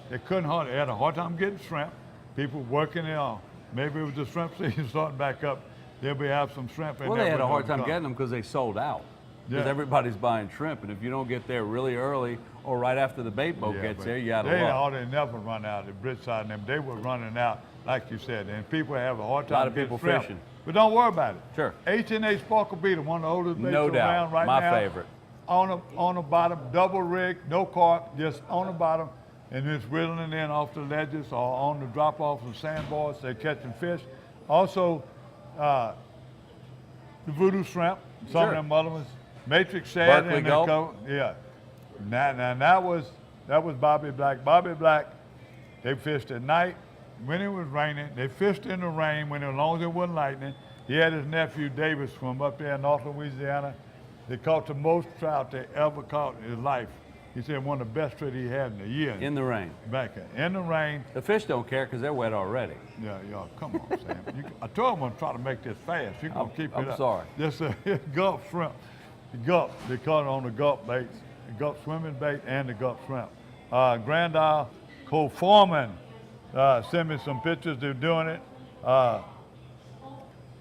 [SPEAKER 27] They they had a hard time getting shrimp. People working it on. Maybe it was the shrimp season starting back up. They'll have some shrimp in
[SPEAKER 3] Well,
[SPEAKER 27] there.
[SPEAKER 3] they had a hard
[SPEAKER 27] when
[SPEAKER 3] time
[SPEAKER 27] they
[SPEAKER 3] getting them because they sold out. Because
[SPEAKER 27] Yeah.
[SPEAKER 3] everybody's buying shrimp, and if you don't get there really early or right after the bait boat gets
[SPEAKER 27] but
[SPEAKER 3] there, you out of
[SPEAKER 27] They
[SPEAKER 3] luck.
[SPEAKER 27] hardly never run out at Britside and them. They were running out, like you said, and people have a hard time
[SPEAKER 3] Lot of
[SPEAKER 27] getting
[SPEAKER 3] people
[SPEAKER 27] shrimp.
[SPEAKER 3] fishing.
[SPEAKER 27] But don't worry about it.
[SPEAKER 3] Sure.
[SPEAKER 27] H&A Sparkle Beater, one of the oldest baits
[SPEAKER 3] No doubt.
[SPEAKER 27] around right
[SPEAKER 3] My
[SPEAKER 27] now.
[SPEAKER 3] favorite.
[SPEAKER 27] On the bottom, double rig, no carp, just on the bottom, and it's whittling in off the ledges or on the drop off of sandbars. They're catching fish. Also, the voodoo shrimp, some
[SPEAKER 3] Sure.
[SPEAKER 27] of them other ones, matrix shad,
[SPEAKER 3] Berkeley
[SPEAKER 27] and
[SPEAKER 3] Gulp.
[SPEAKER 27] yeah. Now that was Bobby Black. Bobby Black, they fished at night when it was raining. They fished in the rain as long as it wasn't lightning. He had his nephew Davis from up there in North Louisiana. They caught the most trout they ever caught in his life. He said one of the best trout he had in a year.
[SPEAKER 3] In the rain.
[SPEAKER 27] Back in the rain.
[SPEAKER 3] The fish don't care because they're wet already.
[SPEAKER 27] Yeah, come on, Sam. I told him I'm trying to make this fast. You're going to keep it up.
[SPEAKER 3] I'm sorry.
[SPEAKER 27] Just a gulp shrimp. The gulp, they caught it on the gulp baits, the gulp swimming bait and the gulp shrimp. Grand Isle, Cole Foreman sent me some pictures. They're doing it.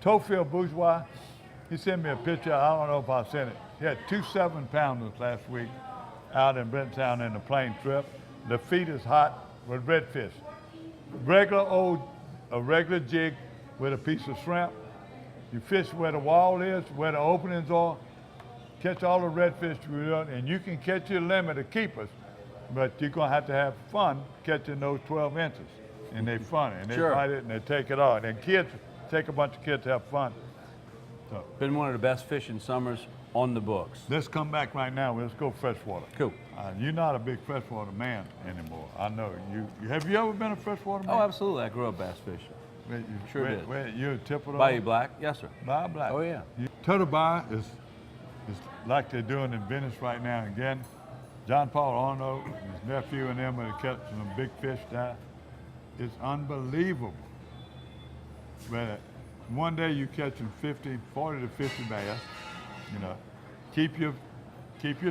[SPEAKER 27] Tofield Bourgeois, he sent me a picture. I don't know if I sent it. He had 2 7-pounders last week out in Brenttown in the plane trip. The feed is hot with redfish. A regular jig with a piece of shrimp. You fish where the wall is, where the openings are, catch all the redfish you want, and you can catch your limit of keepers, but you're gonna have to have fun catching those 12 inches. And they're funny, and they
[SPEAKER 3] Sure.
[SPEAKER 27] bite it and they take it off. And kids, take a bunch of kids to have fun. So,
[SPEAKER 3] Been one of the best fishing summers on the books.
[SPEAKER 27] let's come back right now. Let's go freshwater.
[SPEAKER 3] Cool.
[SPEAKER 27] You're not a big freshwater man anymore. I know. Have you ever been a freshwater man?
[SPEAKER 3] Oh, absolutely. I grew up bass fishing. Sure did.
[SPEAKER 27] You're a tipper.
[SPEAKER 3] Bayou Black? Yes, sir.
[SPEAKER 27] Bayou Black.
[SPEAKER 3] Oh, yeah.
[SPEAKER 27] Turtle Bar is like they're doing in Venice right now. Again, John Paul Arno, his nephew and them are catching some big fish there. It's unbelievable. But one day you're catching 40 to 50 bass. You know, keep your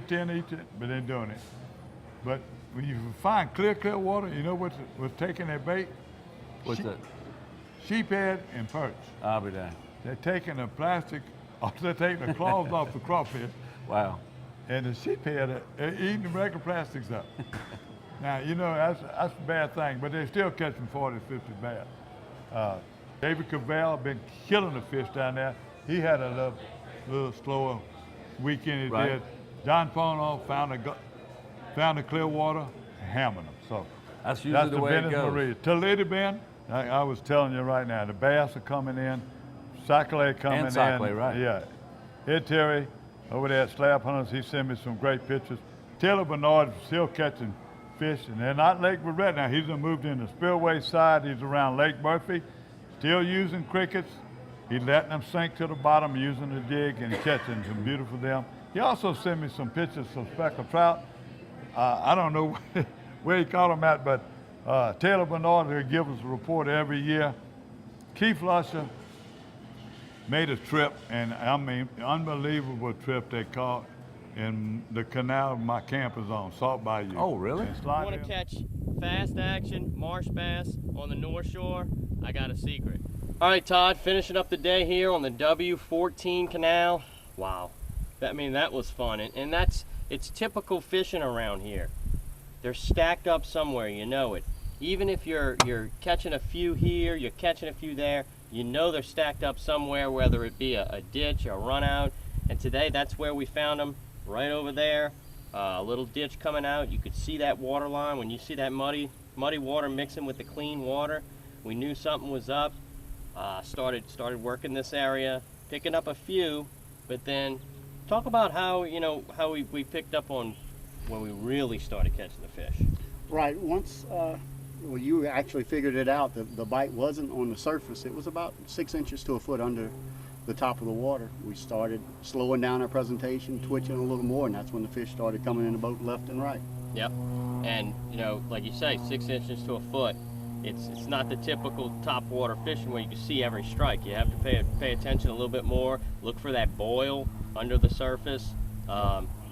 [SPEAKER 27] 10 each, but they're doing it. But when you find clear water, you know what's taking their bait?
[SPEAKER 3] What's that?
[SPEAKER 27] Sheephead and perch.
[SPEAKER 3] I'll be damned.
[SPEAKER 27] They're taking the plastic, they're taking the claws off the crawfish.
[SPEAKER 3] Wow.
[SPEAKER 27] And the sheephead are eating the regular plastics up. Now, you know, that's a bad thing, but they're still catching 40, 50 bass. David Cavell been killing the fish down there. He had a little slower weekend he
[SPEAKER 3] Right.
[SPEAKER 27] did. John Ponoff found the clear water, hammering them. So
[SPEAKER 3] That's usually the way it
[SPEAKER 27] Venice
[SPEAKER 3] goes.
[SPEAKER 27] Maria. Toledo Bend, I was telling you right now, the bass are coming in, Sacalay coming in.
[SPEAKER 3] And Sacalay, right.
[SPEAKER 27] Yeah. Ed Terry over there at Slab Hunters, he sent me some great pictures. Taylor Bernard is still catching fish, and they're not Lake Barrett now. He's moved in the spillway side. He's around Lake Murphy, still using crickets. He's letting them sink to the bottom using the jig and catching some beautiful them. He also sent me some pictures of speckled trout. I don't know where he caught them at, but Taylor Bernard will give us a report every year. Keith Lusher, made a trip, and I mean, unbelievable trip they caught in the canal my camp is on, Salt Bayou.
[SPEAKER 3] Oh, really?
[SPEAKER 7] If you want to catch fast action marsh bass on the North Shore, I got a secret. All right, Todd, finishing up the day here on the W14 canal. Wow, that was fun, and it's typical fishing around here. They're stacked up somewhere, you know it. Even if you're catching a few here, you're catching a few there, you know they're stacked up somewhere, whether it be a ditch or a run out. And today, that's where we found them, right over there. A little ditch coming out. You could see that water line. When you see that muddy water mixing with the clean water, we knew something was up. Started working this area, picking up a few, but then talk about how we picked up on when we really started catching the fish.
[SPEAKER 20] Right. Once you actually figured it out, the bite wasn't on the surface. It was about 6 inches to a foot under the top of the water. We started slowing down our presentation, twitching a little more, and that's when the fish started coming in the boat left and right.
[SPEAKER 7] Yep. And like you say, 6 inches to a foot. It's not the typical top water fishing where you can see every strike. You have to pay attention a little bit more. Look for that boil under the surface.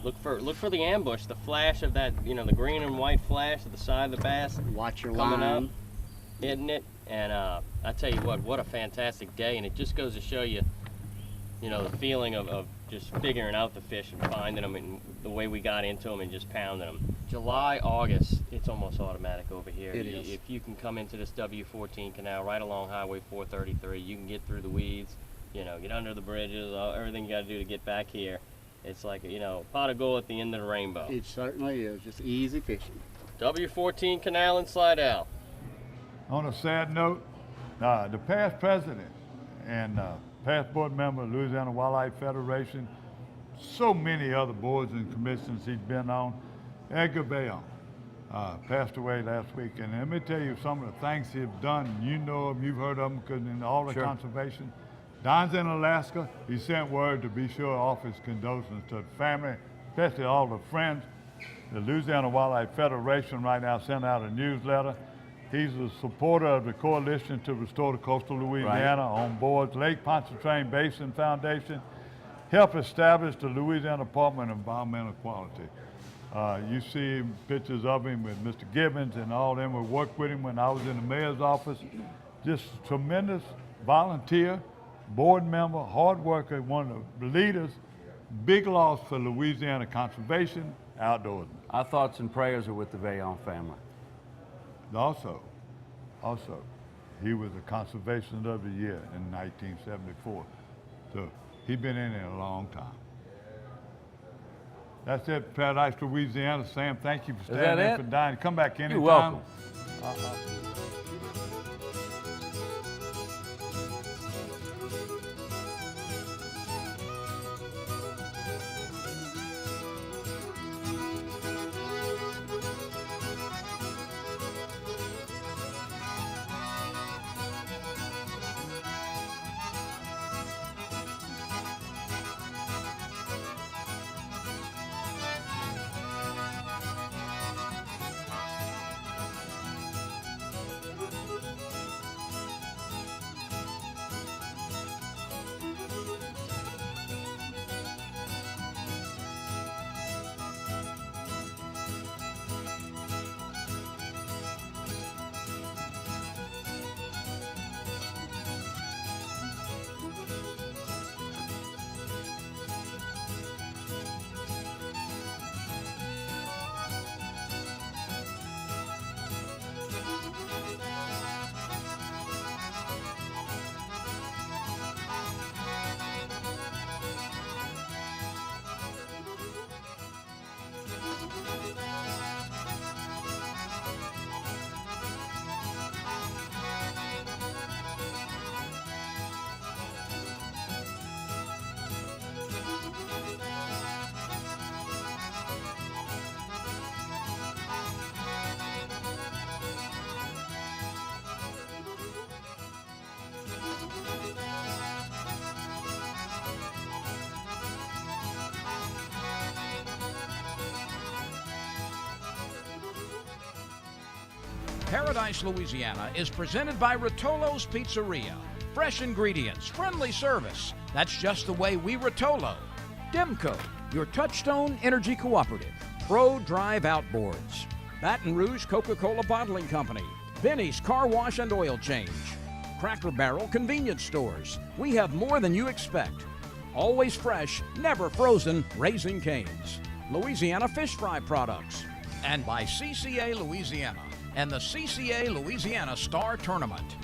[SPEAKER 7] Look for the ambush, the flash of that, the green and white flash at the side of the bass.
[SPEAKER 20] Watch your
[SPEAKER 7] coming
[SPEAKER 20] line.
[SPEAKER 7] up, hitting it, and I tell you what a fantastic day, and it just goes to show you, the feeling of just figuring out the fish and finding them, and the way we got into them and just pounding them. July, August, it's almost automatic over here.
[SPEAKER 20] It is.
[SPEAKER 7] If you can come into this W14 canal right along Highway 433, you can get through the weeds, get under the bridges, everything you got to do to get back here. It's like, pot of gold at the end of the rainbow.
[SPEAKER 20] It certainly is. Just easy fishing.
[SPEAKER 7] W14 Canal in Slidell.
[SPEAKER 27] On a sad note, the past president and past board member of Louisiana Wildlife Federation, so many other boards and commissions he's been on, Edgar Bayonne, passed away last week. And let me tell you some of the things he's done. You know him, you've heard of him, because in all the conservation. Don's in Alaska. He sent word to be sure to offer his condolences to the family, especially all the friends. The Louisiana Wildlife Federation right now sent out a newsletter. He's a supporter of the Coalition to Restore the Coastal Louisiana on board Lake Pontchartrain Basin Foundation, helped establish the Louisiana Department of Environmental Quality. You see pictures of him with Mr. Gibbons and all them who worked with him when I was in the mayor's office. Just tremendous volunteer, board member, hard worker, one of the leaders. Big loss for Louisiana conservation, outdoorsmen.
[SPEAKER 3] Our thoughts and prayers are with the Bayonne family.
[SPEAKER 27] Also, he was a Conservation of the Year in 1974. So he's been in it a long time. That's it, Paradise, Louisiana. Sam, thank you for standing in for Don. Come back anytime.
[SPEAKER 3] You're welcome.
[SPEAKER 22] Paradise, Louisiana is presented by Rotolo's Pizzeria.
[SPEAKER 4] Fresh ingredients, friendly service. That's just the way we Rotolo. Demco, your Touchstone Energy Cooperative. Pro Drive Outboards. Baton Rouge Coca-Cola Bottling Company. Benny's Car Wash and Oil Change. Cracker Barrel Convenience Stores. We have more than you expect. Always fresh, never frozen, Raising Cane's. Louisiana Fish Fry Products. And by CCA Louisiana and the CCA Louisiana Star Tournament.